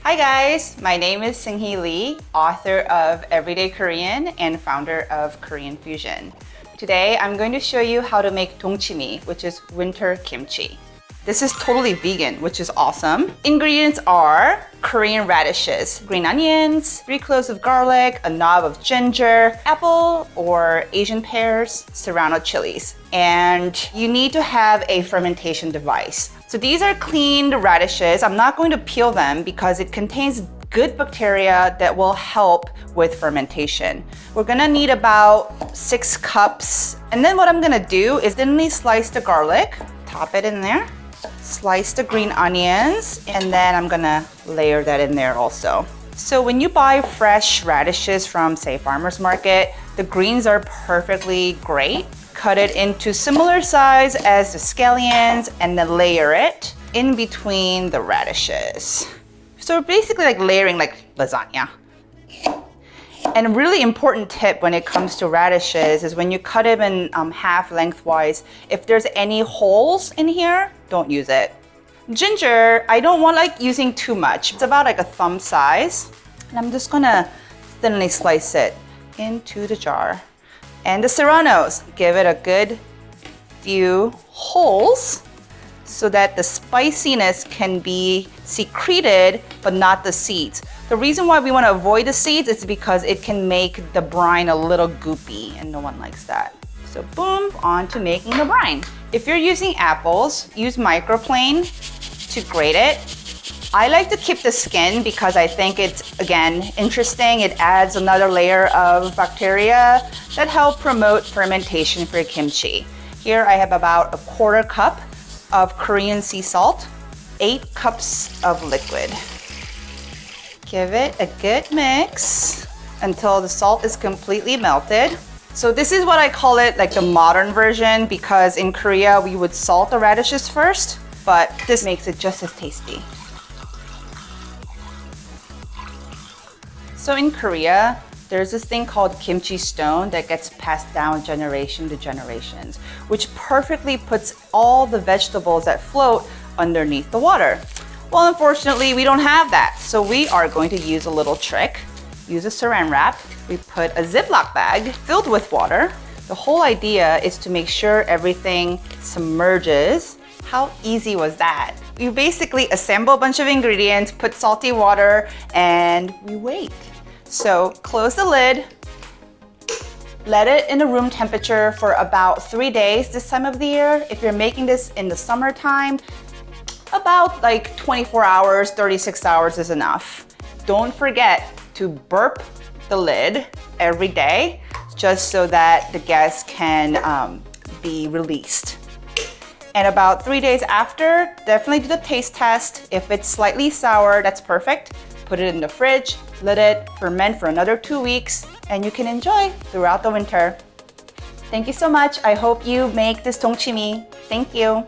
Hi guys, my name is Seung Hee Lee, author of Everyday Korean and founder of Korean Fusion. Today I'm going to show you how to make Dongchimi, which is winter kimchi. This is totally vegan, which is awesome. Ingredients are Korean radishes, green onions, 3 cloves of garlic, a knob of ginger, apple or Asian pears, serrano chilies. And you need to have a fermentation device. So these are cleaned radishes. I'm not going to peel them because it contains good bacteria that will help with fermentation. We're gonna need about 6 cups. And then what I'm gonna do is thinly slice the garlic, top it in there, slice the green onions, and then I'm gonna layer that in there also. So when you buy fresh radishes from, say, farmer's market, the greens are perfectly great. Cut it into similar size as the scallions and then layer it in between the radishes. So basically like layering like lasagna. And a really important tip when it comes to radishes is when you cut them in half lengthwise, if there's any holes in here, don't use it. Ginger, I don't want like using too much. It's about like a thumb size. And I'm just gonna thinly slice it into the jar. And the serranos, give it a good few holes so that the spiciness can be secreted, but not the seeds. The reason why we want to avoid the seeds is because it can make the brine a little goopy, and no one likes that. So boom, on to making the brine. If you're using apples, use microplane to grate it. I like to keep the skin because I think it's, again, interesting. It adds another layer of bacteria that help promote fermentation for kimchi. Here I have about 1/4 cup of Korean sea salt, 8 cups of liquid. Give it a good mix until the salt is completely melted. So this is what I call it like the modern version, because in Korea we would salt the radishes first, but this makes it just as tasty. So in Korea, there's this thing called kimchi stone that gets passed down generation to generations, which perfectly puts all the vegetables that float underneath the water. Well, unfortunately, we don't have that. So we are going to use a little trick. Use a saran wrap. We put a Ziploc bag filled with water. The whole idea is to make sure everything submerges. How easy was that? You basically assemble a bunch of ingredients, put salty water, and we wait. So close the lid, let it in a room temperature for about 3 days this time of the year. If you're making this in the summertime, about like 24 hours, 36 hours is enough. Don't forget to burp the lid every day, just so that the gas can be released. And about 3 days after, definitely do the taste test. If it's slightly sour, that's perfect. Put it in the fridge, let it ferment for another 2 weeks, and you can enjoy throughout the winter. Thank you so much. I hope you make this dongchimi. Thank you.